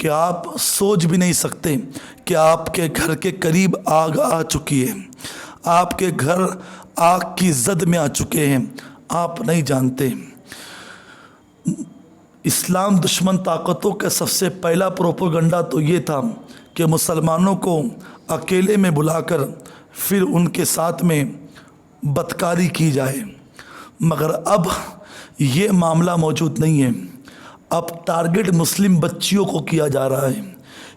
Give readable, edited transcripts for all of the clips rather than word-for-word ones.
کہ آپ سوچ بھی نہیں سکتے کہ آپ کے گھر کے قریب آگ آ چکی ہے، آپ کے گھر آگ کی زد میں آ چکے ہیں، آپ نہیں جانتے۔ اسلام دشمن طاقتوں کا سب سے پہلا پروپیگنڈا تو یہ تھا کہ مسلمانوں کو اکیلے میں بلا کر پھر ان کے ساتھ میں بدکاری کی جائے، مگر اب یہ معاملہ موجود نہیں ہے۔ اب ٹارگٹ مسلم بچیوں کو کیا جا رہا ہے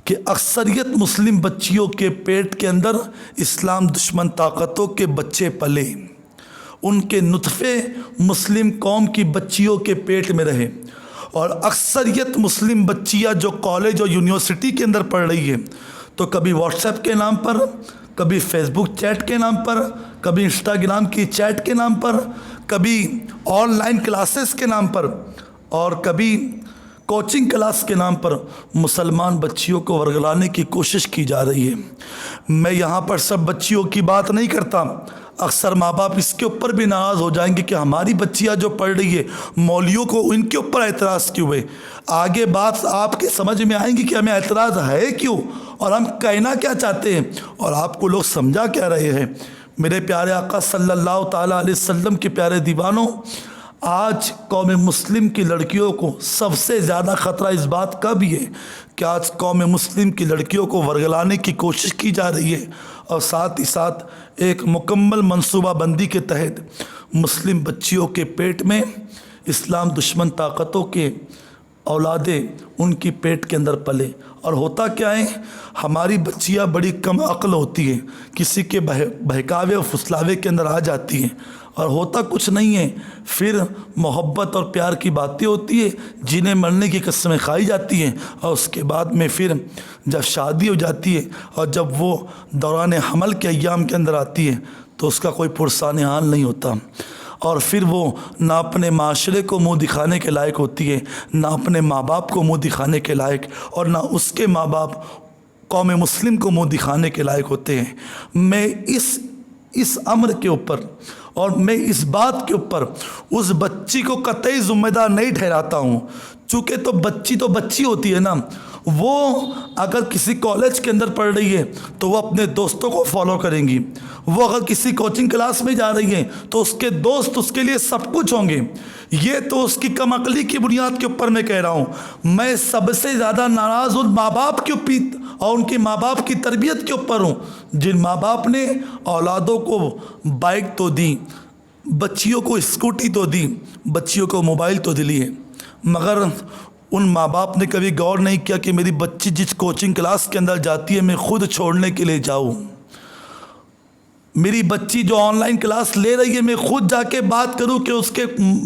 کہ اکثریت مسلم بچیوں کے پیٹ کے اندر اسلام دشمن طاقتوں کے بچے پلے، ان کے نطفے مسلم قوم کی بچیوں کے پیٹ میں رہے، اور اکثریت مسلم بچیاں جو کالج اور یونیورسٹی کے اندر پڑھ رہی ہے تو کبھی واٹس ایپ کے نام پر، کبھی فیس بک چیٹ کے نام پر، کبھی انسٹاگرام کی چیٹ کے نام پر، کبھی آن لائن کلاسز کے نام پر، اور کبھی کوچنگ کلاس کے نام پر مسلمان بچیوں کو ورگلانے کی کوشش کی جا رہی ہے۔ میں یہاں پر سب بچیوں کی بات نہیں کرتا، اکثر ماں باپ اس کے اوپر بھی ناراض ہو جائیں گے کہ ہماری بچیاں جو پڑھ رہی ہے مولویوں کو ان کے اوپر اعتراض کیوں ہے۔ آگے بات آپ کے سمجھ میں آئیں گی کہ ہمیں اعتراض ہے کیوں اور ہم کہنا کیا چاہتے ہیں اور آپ کو لوگ سمجھا کیا رہے ہیں۔ میرے پیارے آقا صلی اللہ تعالیٰ علیہ وسلم کے پیارے دیوانوں، آج قوم مسلم کی لڑکیوں کو سب سے زیادہ خطرہ اس بات کا بھی ہے کہ آج قوم مسلم کی لڑکیوں کو ورگلانے کی کوشش کی جا رہی ہے، اور ساتھ ہی ساتھ ایک مکمل منصوبہ بندی کے تحت مسلم بچیوں کے پیٹ میں اسلام دشمن طاقتوں کے اولادیں ان کی پیٹ کے اندر پلے۔ اور ہوتا کیا ہے، ہماری بچیاں بڑی کم عقل ہوتی ہیں، کسی کے بہکاوے اور فسلاوے کے اندر آ جاتی ہیں، اور ہوتا کچھ نہیں ہے، پھر محبت اور پیار کی باتیں ہوتی ہیں، جنہیں مرنے کی قسمیں کھائی جاتی ہیں، اور اس کے بعد میں پھر جب شادی ہو جاتی ہے اور جب وہ دوران حمل کے ایام کے اندر آتی ہے تو اس کا کوئی پرسان حال نہیں ہوتا، اور پھر وہ نہ اپنے معاشرے کو منہ دکھانے کے لائق ہوتی ہے، نہ اپنے ماں باپ کو منہ دکھانے کے لائق، اور نہ اس کے ماں باپ قوم مسلم کو منہ دکھانے کے لائق ہوتے ہیں۔ میں اس امر کے اوپر اور میں اس بات کے اوپر اس بچی کو قطعی ذمہ دار نہیں ٹھہراتا ہوں، چونکہ تو بچی ہوتی ہے نا، وہ اگر کسی کالج کے اندر پڑھ رہی ہے تو وہ اپنے دوستوں کو فالو کریں گی، وہ اگر کسی کوچنگ کلاس میں جا رہی ہیں تو اس کے دوست اس کے لیے سب کچھ ہوں گے۔ یہ تو اس کی کم عقلی کی بنیاد کے اوپر میں کہہ رہا ہوں۔ میں سب سے زیادہ ناراض ان ماں باپ کے اوپر اور ان کے ماں باپ کی تربیت کے اوپر ہوں، جن ماں باپ نے اولادوں کو بائک تو دی، بچیوں کو اسکوٹی تو دی، بچیوں کو موبائل تو دلی ہے، مگر ان ماں باپ نے کبھی غور نہیں کیا کہ میری بچی جس کوچنگ کلاس کے اندر جاتی ہے میں خود چھوڑنے کے لیے جاؤں، میری بچی جو آن لائن کلاس لے رہی ہے میں خود جا کے بات کروں کہ اس کے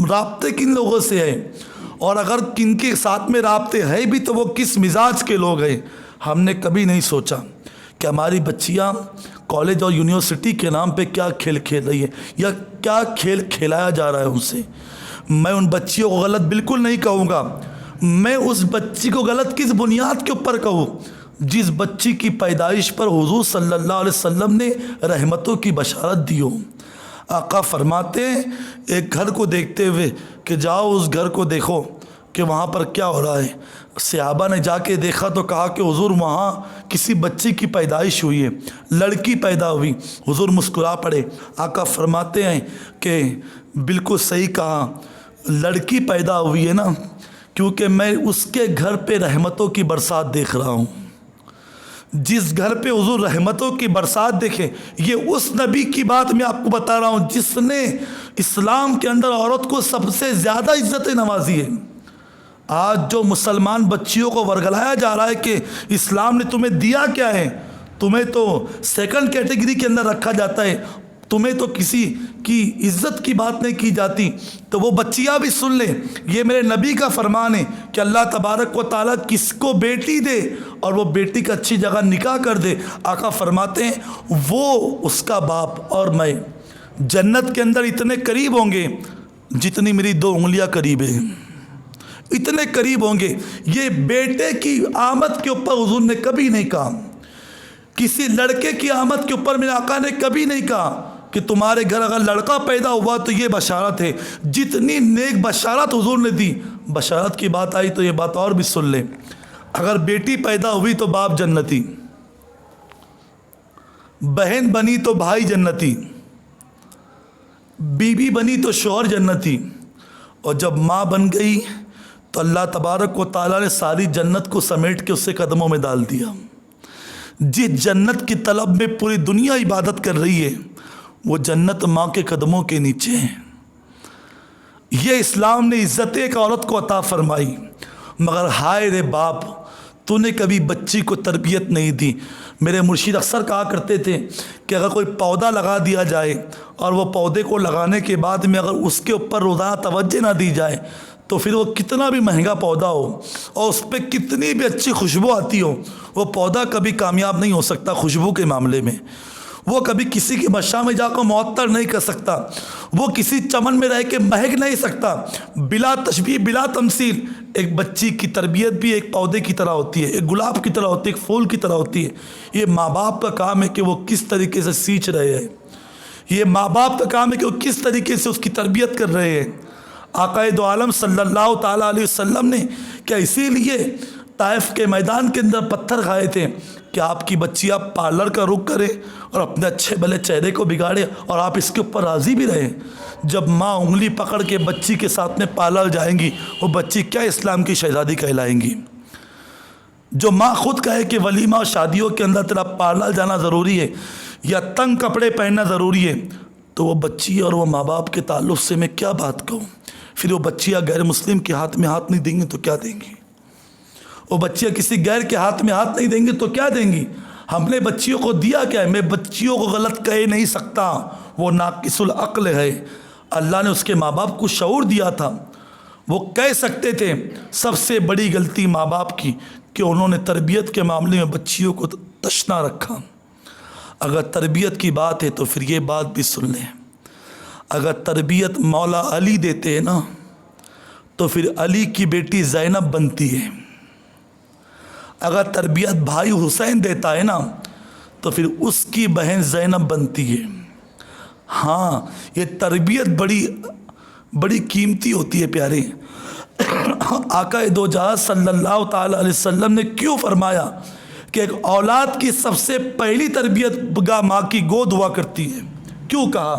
رابطے کن لوگوں سے ہے، اور اگر کن کے ساتھ میں رابطے ہے بھی تو وہ کس مزاج کے لوگ ہیں۔ ہم نے کبھی نہیں سوچا کہ ہماری بچیاں کالج اور یونیورسٹی کے نام پہ کیا کھیل کھیل رہی ہے یا کیا کھیل کھیلایا جا رہا ہے ان سے۔ میں ان بچیوں کو غلط بالکل نہیں کہوں گا، میں اس بچی کو غلط کس بنیاد کے اوپر کہوں جس بچی کی پیدائش پر حضور صلی اللہ علیہ وسلم نے رحمتوں کی بشارت دی ہو۔ آقا فرماتے ہیں ایک گھر کو دیکھتے ہوئے کہ جاؤ اس گھر کو دیکھو کہ وہاں پر کیا ہو رہا ہے۔ صحابہ نے جا کے دیکھا تو کہا کہ حضور وہاں کسی بچی کی پیدائش ہوئی ہے، لڑکی پیدا ہوئی۔ حضور مسکرا پڑے۔ آقا فرماتے ہیں کہ بالکل صحیح کہا، لڑکی پیدا ہوئی ہے نا، کیونکہ میں اس کے گھر پہ رحمتوں کی برسات دیکھ رہا ہوں۔ جس گھر پہ حضور رحمتوں کی برسات دیکھے، یہ اس نبی کی بات میں آپ کو بتا رہا ہوں جس نے اسلام کے اندر عورت کو سب سے زیادہ عزت نوازی ہے۔ آج جو مسلمان بچیوں کو ورگلایا جا رہا ہے کہ اسلام نے تمہیں دیا کیا ہے، تمہیں تو سیکنڈ کیٹیگری کے اندر رکھا جاتا ہے، تمہیں تو کسی کی عزت کی بات نہیں کی جاتی، تو وہ بچیاں بھی سن لیں یہ میرے نبی کا فرمان ہے کہ اللہ تبارک و تعالیٰ کس کو بیٹی دے اور وہ بیٹی کا اچھی جگہ نکاح کر دے۔ آقا فرماتے ہیں وہ اس کا باپ اور میں جنت کے اندر اتنے قریب ہوں گے جتنی میری 2 انگلیاں قریب ہیں، اتنے قریب ہوں گے۔ یہ بیٹے کی آمد کے اوپر حضور نے کبھی نہیں کہا، کسی لڑکے کی آمد کے اوپر میرے آقا نے کبھی نہیں کہا کہ تمہارے گھر اگر لڑکا پیدا ہوا تو یہ بشارت ہے۔ جتنی نیک بشارت حضور نے دی، بشارت کی بات آئی تو یہ بات اور بھی سن لیں۔ اگر بیٹی پیدا ہوئی تو باپ جنتی، بہن بنی تو بھائی جنتی، بیوی بنی تو شوہر جنتی، اور جب ماں بن گئی تو اللہ تبارک و تعالیٰ نے ساری جنت کو سمیٹ کے اس کے قدموں میں ڈال دیا۔ جس جنت کی طلب میں پوری دنیا عبادت کر رہی ہے وہ جنت ماں کے قدموں کے نیچے ہے۔ یہ اسلام نے عزت ایک عورت کو عطا فرمائی، مگر ہائے رے باپ، تو نے کبھی بچی کو تربیت نہیں دی۔ میرے مرشد اکثر کہا کرتے تھے کہ اگر کوئی پودا لگا دیا جائے اور وہ پودے کو لگانے کے بعد میں اگر اس کے اوپر روزانہ توجہ نہ دی جائے تو پھر وہ کتنا بھی مہنگا پودا ہو اور اس پہ کتنی بھی اچھی خوشبو آتی ہو، وہ پودا کبھی کامیاب نہیں ہو سکتا خوشبو کے معاملے میں۔ وہ کبھی کسی کی مشاں میں جا کر معطر نہیں کر سکتا، وہ کسی چمن میں رہ کے مہک نہیں سکتا۔ بلا تشبیہ بلا تمثیل ایک بچی کی تربیت بھی ایک پودے کی طرح ہوتی ہے، ایک گلاب کی طرح ہوتی ہے، ایک پھول کی طرح ہوتی ہے۔ یہ ماں باپ کا کام ہے کہ وہ کس طریقے سے سینچ رہے ہیں، یہ ماں باپ کا کام ہے کہ وہ کس طریقے سے اس کی تربیت کر رہے ہیں۔ آقا دو عالم صلی اللہ تعالیٰ علیہ وسلم نے کیا اسی لیے طائف کے میدان کے اندر پتھر کھائے تھے کہ آپ کی بچی آپ پارلر کا رخ کرے اور اپنے اچھے بھلے چہرے کو بگاڑے اور آپ اس کے اوپر راضی بھی رہیں؟ جب ماں انگلی پکڑ کے بچی کے ساتھ میں پارلر جائیں گی وہ بچی کیا اسلام کی شہزادی کہلائیں گی؟ جو ماں خود کہے کہ ولیمہ اور شادیوں کے اندر تیرا پارلر جانا ضروری ہے یا تنگ کپڑے پہننا ضروری ہے تو وہ بچی اور وہ ماں باپ کے تعلق سے میں کیا بات کہوں؟ پھر وہ بچیاں غیر مسلم کے ہاتھ میں ہاتھ نہیں دیں گی تو کیا دیں گی؟ وہ بچیاں کسی غیر کے ہاتھ میں ہاتھ نہیں دیں گی تو کیا دیں گی؟ ہم نے بچیوں کو دیا کیا ہے؟ میں بچیوں کو غلط کہہ نہیں سکتا، وہ ناقص العقل ہے۔ اللہ نے اس کے ماں باپ کو شعور دیا تھا، وہ کہہ سکتے تھے۔ سب سے بڑی غلطی ماں باپ کی کہ انہوں نے تربیت کے معاملے میں بچیوں کو تشنا رکھا۔ اگر تربیت کی بات ہے تو پھر یہ بات بھی سن لیں، اگر تربیت مولا علی دیتے ہیں نا تو پھر علی کی بیٹی زینب بنتی ہے، اگر تربیت بھائی حسین دیتا ہے نا تو پھر اس کی بہن زینب بنتی ہے۔ ہاں یہ تربیت بڑی قیمتی ہوتی ہے پیارے۔ آقا دو جہاں صلی اللہ تعالیٰ علیہ وسلم نے کیوں فرمایا کہ ایک اولاد کی سب سے پہلی تربیت گاہ ماں کی گود ہوا کرتی ہے؟ کیوں کہا؟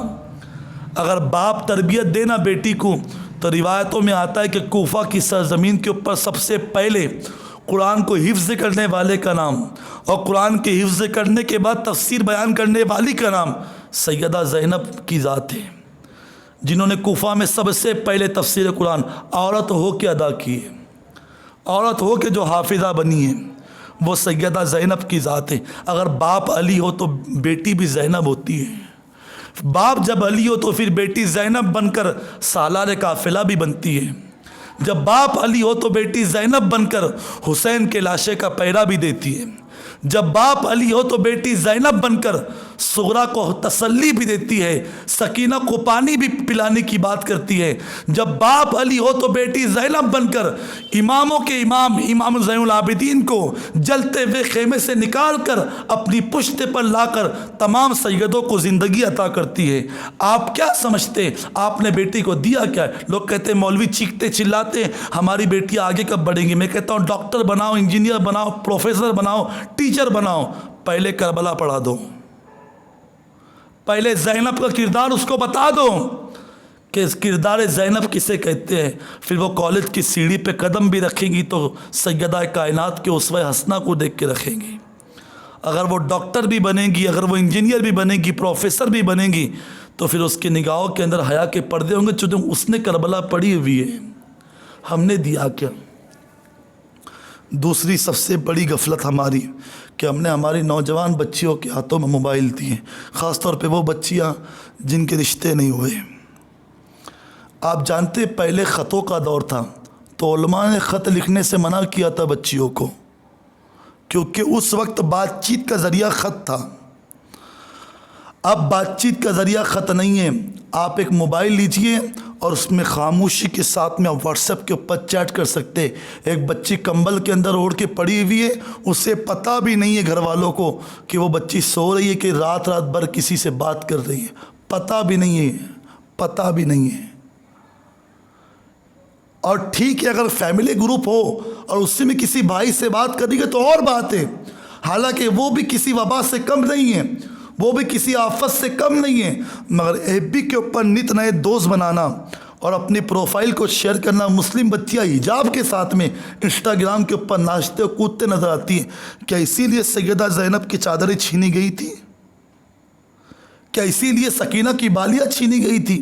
اگر باپ تربیت دینا بیٹی کو تو روایتوں میں آتا ہے کہ کوفہ کی سرزمین کے اوپر سب سے پہلے قرآن کو حفظ کرنے والے کا نام اور قرآن کے حفظ کرنے کے بعد تفسیر بیان کرنے والی کا نام سیدہ زینب کی ذات ہے، جنہوں نے کوفہ میں سب سے پہلے تفسیر قرآن عورت ہو کے ادا کی ہے، عورت ہو کے جو حافظہ بنی ہے وہ سیدہ زینب کی ذات ہے۔ اگر باپ علی ہو تو بیٹی بھی زینب ہوتی ہے، باپ جب علی ہو تو پھر بیٹی زینب بن کر سالار قافلہ بھی بنتی ہے، جب باپ علی ہو تو بیٹی زینب بن کر حسین کے لاشے کا پہرا بھی دیتی ہے، جب باپ علی ہو تو بیٹی زینب بن کر صغرا کو تسلی بھی دیتی ہے، سکینہ کو پانی بھی پلانے کی بات کرتی ہے، جب باپ علی ہو تو بیٹی زینب بن کر اماموں کے امام زین العابدین کو جلتے ہوئے خیمے سے نکال کر اپنی پشت پر لا کر تمام سیدوں کو زندگی عطا کرتی ہے۔ آپ کیا سمجھتے آپ نے بیٹی کو دیا کیا ہے؟ لوگ کہتے ہیں مولوی چیختے چلاتے ہماری بیٹی آگے کب بڑھیں گی؟ میں کہتا ہوں ڈاکٹر بناؤ، انجینئر بناؤ، پروفیسر بناؤ، ٹیچر بناؤ، پہلے کربلا پڑھا دو، پہلے زینب کا کردار اس کو بتا دو کہ کردار زینب کسے کہتے ہیں، پھر وہ کالج کی سیڑھی پہ قدم بھی رکھیں گی تو سیدہ کائنات کے اسوہ حسنہ کو دیکھ کے رکھیں گی۔ اگر وہ ڈاکٹر بھی بنے گی، اگر وہ انجینئر بھی بنے گی، پروفیسر بھی بنے گی تو پھر اس کی نگاہوں کے اندر حیا کے پردے ہوں گے، چونکہ اس نے کربلا پڑھی ہوئی ہے، ہم نے دیا کیا؟ دوسری سب سے بڑی غفلت ہماری کہ ہم نے ہماری نوجوان بچیوں کے ہاتھوں میں موبائل دیے، خاص طور پہ وہ بچیاں جن کے رشتے نہیں ہوئے۔ آپ جانتے پہلے خطوں کا دور تھا تو علماء نے خط لکھنے سے منع کیا تھا بچیوں کو، کیونکہ اس وقت بات چیت کا ذریعہ خط تھا۔ اب بات چیت کا ذریعہ خط نہیں ہے، آپ ایک موبائل لیجئے اور اس میں خاموشی کے ساتھ میں آپ واٹس ایپ کے اوپر چیٹ کر سکتے۔ ایک بچی کمبل کے اندر اوڑھ کے پڑی ہوئی ہے، اسے پتہ بھی نہیں ہے گھر والوں کو کہ وہ بچی سو رہی ہے کہ رات بھر کسی سے بات کر رہی ہے، پتہ بھی نہیں ہے، پتہ بھی نہیں ہے۔ اور ٹھیک ہے اگر فیملی گروپ ہو اور اس میں کسی بھائی سے بات کریں گے تو اور بات ہے، حالانکہ وہ بھی کسی وبا سے کم نہیں ہے، وہ بھی کسی آفت سے کم نہیں ہے، مگر ایف بی کے اوپر نت نئے دوست بنانا اور اپنی پروفائل کو شیئر کرنا، مسلم بچیاں حجاب کے ساتھ میں انسٹاگرام کے اوپر ناچتے اور کودتے نظر آتی ہیں، کیا اسی لیے سیدہ زینب کی چادریں چھینی گئی تھی؟ کیا اسی لیے سکینہ کی بالیاں چھینی گئی تھی؟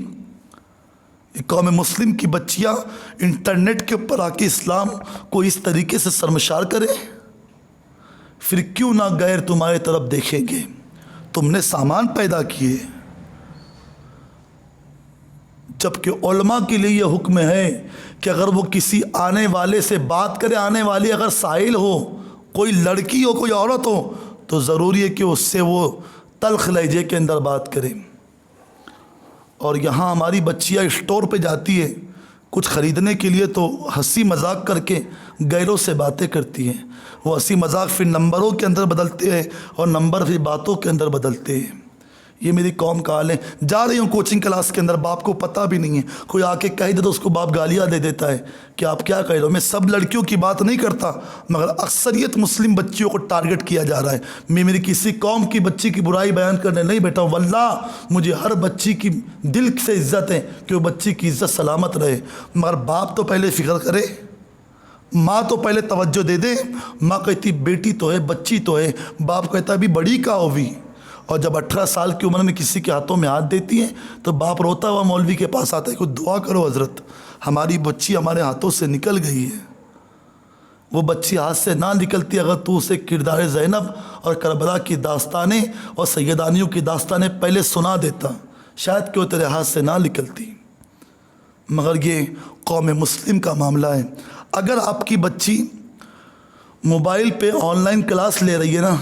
قوم مسلم کی بچیاں انٹرنیٹ کے اوپر آ کے اسلام کو اس طریقے سے شرمسار کریں، پھر کیوں نہ غیر تمہارے طرف دیکھیں گے؟ تم نے سامان پیدا کیے، جبکہ علماء کے لیے یہ حکم ہے کہ اگر وہ کسی آنے والے سے بات کرے، آنے والی اگر سائل ہو، کوئی لڑکی ہو، کوئی عورت ہو، تو ضروری ہے کہ اس سے وہ تلخ لہجے کے اندر بات کریں۔ اور یہاں ہماری بچیاں اسٹور پہ جاتی ہے کچھ خریدنے کے لیے تو ہنسی مذاق کر کے غیروں سے باتیں کرتی ہیں، وہ ہنسی مذاق پھر نمبروں کے اندر بدلتے ہیں اور نمبر پھر باتوں کے اندر بدلتے ہیں۔ یہ میری قوم کا حال ہے۔ جا رہی ہوں کوچنگ کلاس کے اندر، باپ کو پتہ بھی نہیں ہے، کوئی آ کے کہہ دے تو اس کو باپ گالیاں دے دیتا ہے کہ آپ کیا کہہ رہے ہو۔ میں سب لڑکیوں کی بات نہیں کرتا، مگر اکثریت مسلم بچیوں کو ٹارگٹ کیا جا رہا ہے۔ میں میری کسی قوم کی بچی کی برائی بیان کرنے نہیں بیٹھا ہوں، واللہ مجھے ہر بچی کی دل سے عزت ہے کہ وہ بچی کی عزت سلامت رہے، مگر باپ تو پہلے فکر کرے، ماں تو پہلے توجہ دے دے۔ ماں کہتی بیٹی تو ہے، بچی تو ہے، باپ کہتا ابھی بڑی کا ہوئی، اور جب 18 سال کی عمر میں کسی کے ہاتھوں میں ہاتھ دیتی ہیں تو باپ روتا ہوا مولوی کے پاس آتا ہے کہ دعا کرو حضرت، ہماری بچی ہمارے ہاتھوں سے نکل گئی ہے۔ وہ بچی ہاتھ سے نہ نکلتی اگر تو اسے کردار زینب اور کربلا کی داستانیں اور سیدانیوں کی داستانیں پہلے سنا دیتا، شاید کہ وہ تیرے ہاتھ سے نہ نکلتی۔ مگر یہ قوم مسلم کا معاملہ ہے۔ اگر آپ کی بچی موبائل پہ آن لائن کلاس لے رہی ہے نا،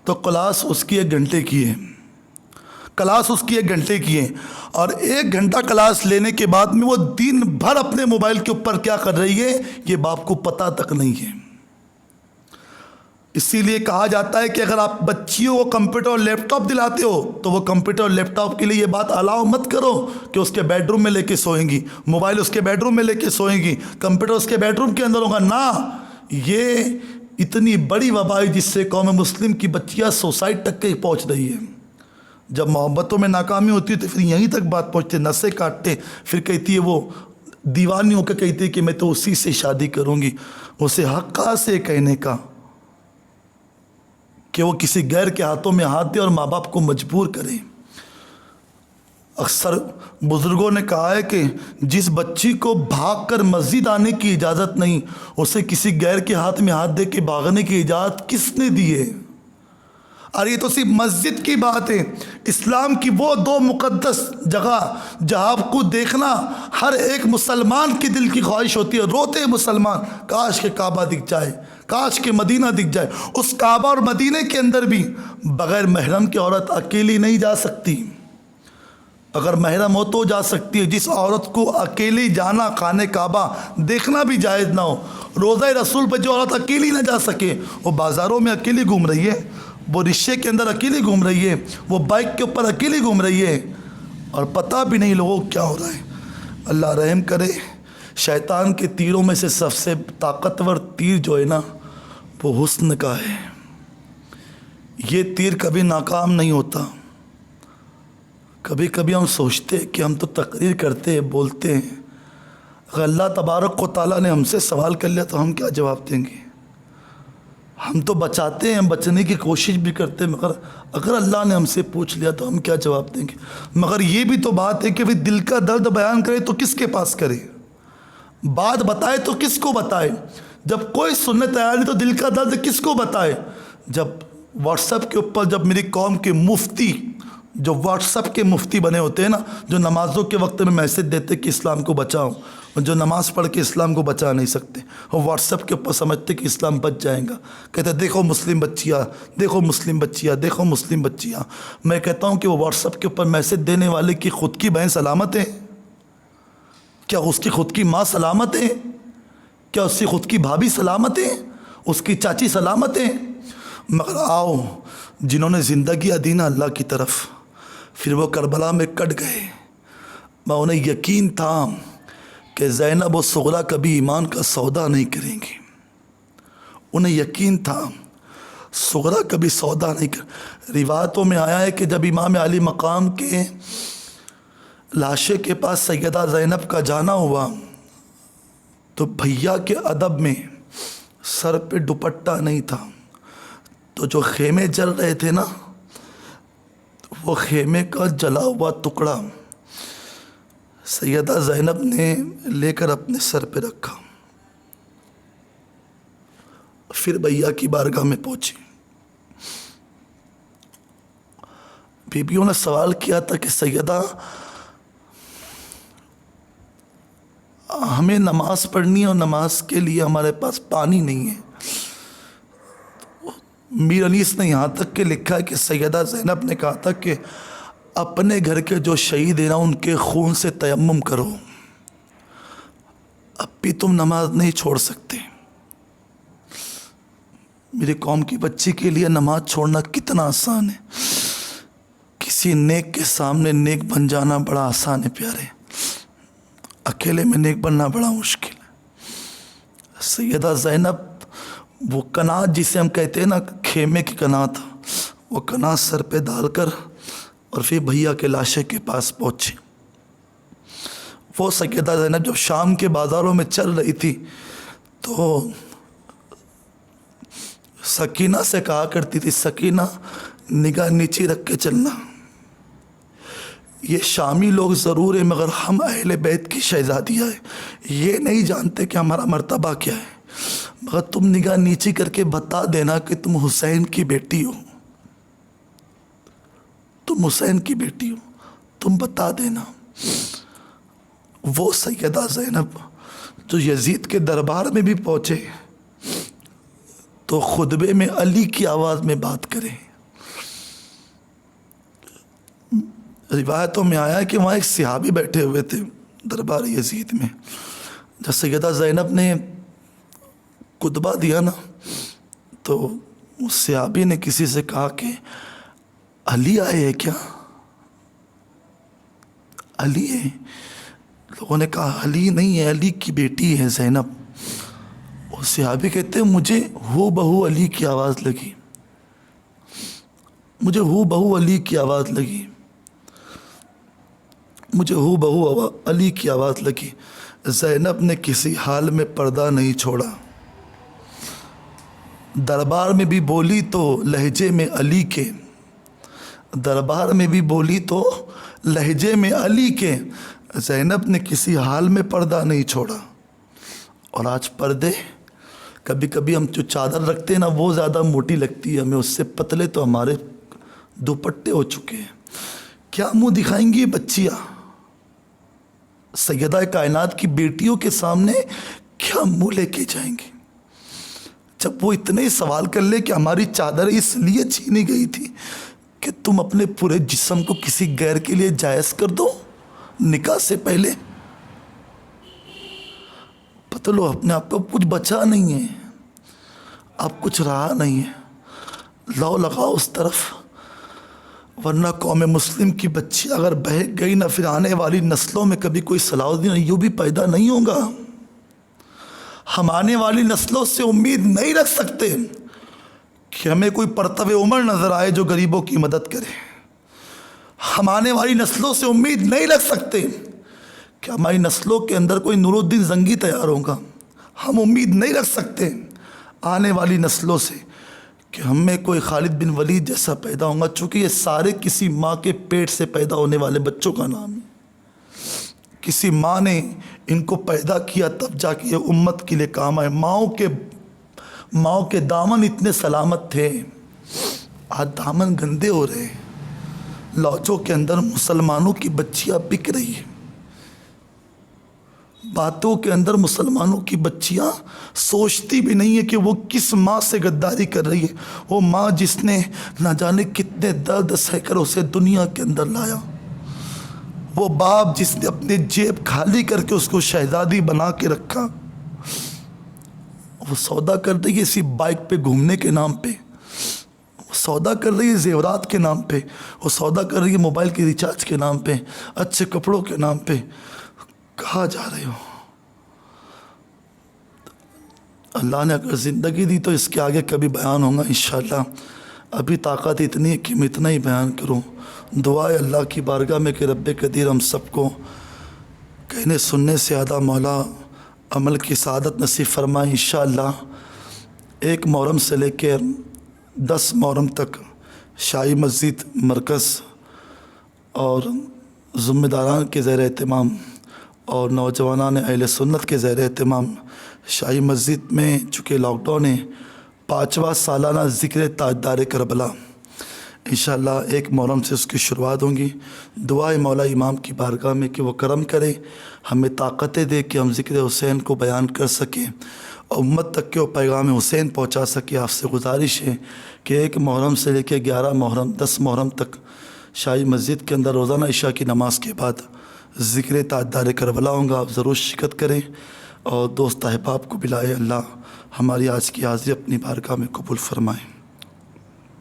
تو کلاس اس کی 1 گھنٹے کی ہے، کلاس اس کی 1 گھنٹے کی ہے، اور 1 گھنٹہ کلاس لینے کے بعد میں وہ دن بھر اپنے موبائل کے اوپر کیا کر رہی ہے یہ باپ کو پتہ تک نہیں ہے۔ اسی لیے کہا جاتا ہے کہ اگر آپ بچیوں کو کمپیوٹر اور لیپ ٹاپ دلاتے ہو تو وہ کمپیوٹر اور لیپ ٹاپ کے لیے یہ بات الاؤ مت کرو کہ اس کے بیڈ روم میں لے کے سوئیں گی، موبائل اس کے بیڈ روم میں لے کے سوئیں گی، کمپیوٹر اس کے بیڈ روم کے اندر ہوگا، نہ۔ یہ اتنی بڑی وبا ہے جس سے قوم مسلم کی بچیاں سوسائڈ تک کے پہنچ رہی ہے۔ جب محبتوں میں ناکامی ہوتی ہے تو پھر یہیں تک بات پہنچتے، نسیں کاٹتے، پھر کہتی ہے وہ دیوانی ہو کے کہتی ہے کہ میں تو اسی سے شادی کروں گی۔ اسے حق کہاں سے کہنے کا کہ وہ کسی غیر کے ہاتھوں میں ہاتھ دے اور ماں باپ کو مجبور کرے۔ اکثر بزرگوں نے کہا ہے کہ جس بچی کو بھاگ کر مسجد آنے کی اجازت نہیں، اسے کسی غیر کے ہاتھ میں ہاتھ دے کے بھاگنے کی اجازت کس نے دی ہے؟ اور یہ تو صرف مسجد کی بات ہے، اسلام کی وہ 2 مقدس جگہ جہاں آپ کو دیکھنا ہر ایک مسلمان کی دل کی خواہش ہوتی ہے، روتے ہیں مسلمان کاش کہ کعبہ دکھ جائے، کاش کہ مدینہ دکھ جائے۔ اس کعبہ اور مدینے کے اندر بھی بغیر محرم کی عورت اکیلی نہیں جا سکتی، اگر محرم ہو تو جا سکتی ہے۔ جس عورت کو اکیلی جانا خانہ کعبہ دیکھنا بھی جائز نہ ہو، روضہ رسول پہ جو عورت اکیلی نہ جا سکے، وہ بازاروں میں اکیلی گھوم رہی ہے، وہ رکشے کے اندر اکیلی گھوم رہی ہے، وہ بائک کے اوپر اکیلی گھوم رہی ہے، اور پتہ بھی نہیں لوگوں کو کیا ہو رہا ہے۔ اللہ رحم کرے۔ شیطان کے تیروں میں سے سب سے طاقتور تیر جو ہے نا وہ حسن کا ہے۔ یہ تیر کبھی ناکام نہیں ہوتا۔ کبھی کبھی ہم سوچتے کہ ہم تو تقریر کرتے ہیں، بولتے ہیں، اگر اللہ تبارک و تعالیٰ نے ہم سے سوال کر لیا تو ہم کیا جواب دیں گے؟ ہم تو بچاتے ہیں، بچنے کی کوشش بھی کرتے ہیں، مگر اگر اللہ نے ہم سے پوچھ لیا تو ہم کیا جواب دیں گے؟ مگر یہ بھی تو بات ہے کہ دل کا درد بیان کرے تو کس کے پاس کرے، بات بتائے تو کس کو بتائے؟ جب کوئی سننے تیار نہیں تو دل کا درد کس کو بتائے؟ جب واٹس ایپ کے اوپر جب میری قوم کے مفتی، جو واٹس ایپ کے مفتی بنے ہوتے ہیں نا، جو نمازوں کے وقت میں میسج دیتے کہ اسلام کو بچاؤ، اور جو نماز پڑھ کے اسلام کو بچا نہیں سکتے، وہ واٹس ایپ کے اوپر سمجھتے کہ اسلام بچ جائے گا، کہتے دیکھو مسلم بچیاں، دیکھو مسلم بچیاں، دیکھو مسلم بچیاں۔ میں کہتا ہوں کہ وہ واٹس ایپ کے اوپر میسج دینے والے کی خود کی بہن سلامت ہے؟ کیا اس کی خود کی ماں سلامت ہے؟ کیا اس کی خود کی بھابھی سلامت ہے؟ اس کی چاچی سلامت ہے؟ مگر آؤ، جنہوں نے زندگی دی نا اللہ کی طرف، پھر وہ کربلا میں کٹ گئے، میں انہیں یقین تھا کہ زینب و سغرا کبھی ایمان کا سودا نہیں کریں گی. انہیں یقین تھا سغرا کبھی سودا نہیں کر. روایتوں میں آیا ہے کہ جب امام علی مقام کے لاشے کے پاس سیدہ زینب کا جانا ہوا تو بھیا کے ادب میں سر پہ دوپٹہ نہیں تھا. تو جو خیمے جل رہے تھے نا وہ خیمے کا جلا ہوا ٹکڑا سیدہ زینب نے لے کر اپنے سر پہ رکھا. پھر بھیا کی بارگاہ میں پہنچی. بیبیوں نے سوال کیا تھا کہ سیدہ ہمیں نماز پڑھنی ہے اور نماز کے لیے ہمارے پاس پانی نہیں ہے. میر انیس نے یہاں تک کہ لکھا ہے کہ سیدہ زینب نے کہا تھا کہ اپنے گھر کے جو شہید ہیں نا ان کے خون سے تیمم کرو, اب بھی تم نماز نہیں چھوڑ سکتے. میری قوم کی بچی کے لیے نماز چھوڑنا کتنا آسان ہے. کسی نیک کے سامنے نیک بن جانا بڑا آسان ہے پیارے, اکیلے میں نیک بننا بڑا مشکل ہے. سیدہ زینب وہ کنات جسے ہم کہتے ہیں نا خیمے کی کنات, وہ کنات سر پہ ڈال کر اور پھر بھیا کے لاشے کے پاس پہنچے. وہ سیدہ زینب جب شام کے بازاروں میں چل رہی تھی تو سکینہ سے کہا کرتی تھی, سکینہ نگاہ نیچی رکھ کے چلنا. یہ شامی لوگ ضرور ہیں مگر ہم اہل بیت کی شہزادیاں ہیں, یہ نہیں جانتے کہ ہمارا مرتبہ کیا ہے, مگر تم نگاہ نیچی کر کے بتا دینا کہ تم حسین کی بیٹی ہو, تم حسین کی بیٹی ہو, تم بتا دینا. وہ سیدہ زینب جو یزید کے دربار میں بھی پہنچے تو خطبے میں علی کی آواز میں بات کریں. روایتوں میں آیا کہ وہاں ایک صحابی بیٹھے ہوئے تھے دربار یزید میں. جب سیدہ زینب نے خطبہ دیا نا تو اس صحابی نے کسی سے کہا کہ علی آئے ہے کیا, علی ہے. لوگوں نے کہا علی نہیں ہے, علی کی بیٹی ہے زینب. وہ صحابی کہتے ہیں مجھے ہو بہو علی کی آواز لگی, مجھے ہو بہو علی کی آواز لگی, مجھے ہو بہو علی کی آواز لگی. زینب نے کسی حال میں پردہ نہیں چھوڑا, دربار میں بھی بولی تو لہجے میں علی کے, دربار میں بھی بولی تو لہجے میں علی کے. زینب نے کسی حال میں پردہ نہیں چھوڑا. اور آج پردے کبھی کبھی ہم جو چادر رکھتے ہیں نا وہ زیادہ موٹی لگتی ہے ہمیں, اس سے پتلے تو ہمارے دوپٹے ہو چکے ہیں. کیا منہ دکھائیں گی یہ بچیاں سیدہ کائنات کی بیٹیوں کے سامنے, کیا منہ لے کے جائیں گی؟ جب وہ اتنے ہی سوال کر لے کہ ہماری چادر اس لیے چھینی گئی تھی کہ تم اپنے پورے جسم کو کسی غیر کے لیے جائز کر دو نکاح سے پہلے. پتہ لو اپنے آپ کو کچھ بچا نہیں ہے, اب کچھ رہا نہیں ہے, لاؤ لگاؤ اس طرف, ورنہ قوم مسلم کی بچی اگر بہک گئی نہ پھر آنے والی نسلوں میں کبھی کوئی صلاح الدین ایوبی پیدا نہیں ہوگا. ہم آنے والی نسلوں سے امید نہیں رکھ سکتے کہ ہمیں کوئی پرتو عمر نظر آئے جو غریبوں کی مدد کرے. ہم آنے والی نسلوں سے امید نہیں رکھ سکتے کہ ہماری نسلوں کے اندر کوئی نور الدین زنگی تیار ہوگا. ہم امید نہیں رکھ سکتے آنے والی نسلوں سے کہ ہم میں کوئی خالد بن ولید جیسا پیدا ہوگا, چونکہ یہ سارے کسی ماں کے پیٹ سے پیدا ہونے والے بچوں کا نام ہے. کسی ماں نے ان کو پیدا کیا تب جا کے یہ امت کے لیے کام آئے. ماؤں کے دامن اتنے سلامت تھے, آج دامن گندے ہو رہے ہیں. لاچوں کے اندر مسلمانوں کی بچیاں بک رہی ہیں, باتوں کے اندر مسلمانوں کی بچیاں سوچتی بھی نہیں ہے کہ وہ کس ماں سے غداری کر رہی ہے. وہ ماں جس نے نہ جانے کتنے درد سہ کر اسے دنیا کے اندر لایا. وہ باپ جس نے اپنے جیب خالی کر کے اس کو شہزادی بنا کے رکھا. وہ سودا کر رہی ہے اسی بائک پہ گھومنے کے نام پہ, وہ سودا کر رہی ہے زیورات کے نام پہ, وہ سودا کر رہی ہے موبائل کے ریچارج کے نام پہ, اچھے کپڑوں کے نام پہ. کہاں جا رہے ہو؟ اللہ نے اگر زندگی دی تو اس کے آگے کبھی بیان ہوگا انشاءاللہ. ابھی طاقت اتنی ہے کہ میں اتنا ہی بیان کروں. دعا ہے اللہ کی بارگاہ میں کہ رب قدیر ہم سب کو کہنے سننے سے زیادہ مولا عمل کی سعادت نصیب فرمائے انشاءاللہ. 1 محرم سے لے کے 10 محرم تک شاہی مسجد مرکز اور ذمہ داران کے زیر اہتمام اور نوجوانان اہل سنت کے زیر اہتمام شاہی مسجد میں چونکہ لاک ڈاؤن ہے 5واں سالانہ ذکر تاجدار کربلا انشاءاللہ 1 محرم سے اس کی شروعات ہوں گی. دعائے مولا امام کی بارگاہ میں کہ وہ کرم کرے ہمیں طاقتیں دے کہ ہم ذکر حسین کو بیان کر سکیں اور امت تک کے وہ پیغام حسین پہنچا سکے. آپ سے گزارش ہے کہ 1 محرم سے لے کے 11 محرم 10 محرم تک شاہی مسجد کے اندر روزانہ عشاء کی نماز کے بعد ذکر تاجدار کربلا ہوں گا. آپ ضرور شرکت کریں اور دوست احباب کو بلائے. اللہ ہماری آج کی حاضری اپنی بارگاہ میں قبول فرمائیں.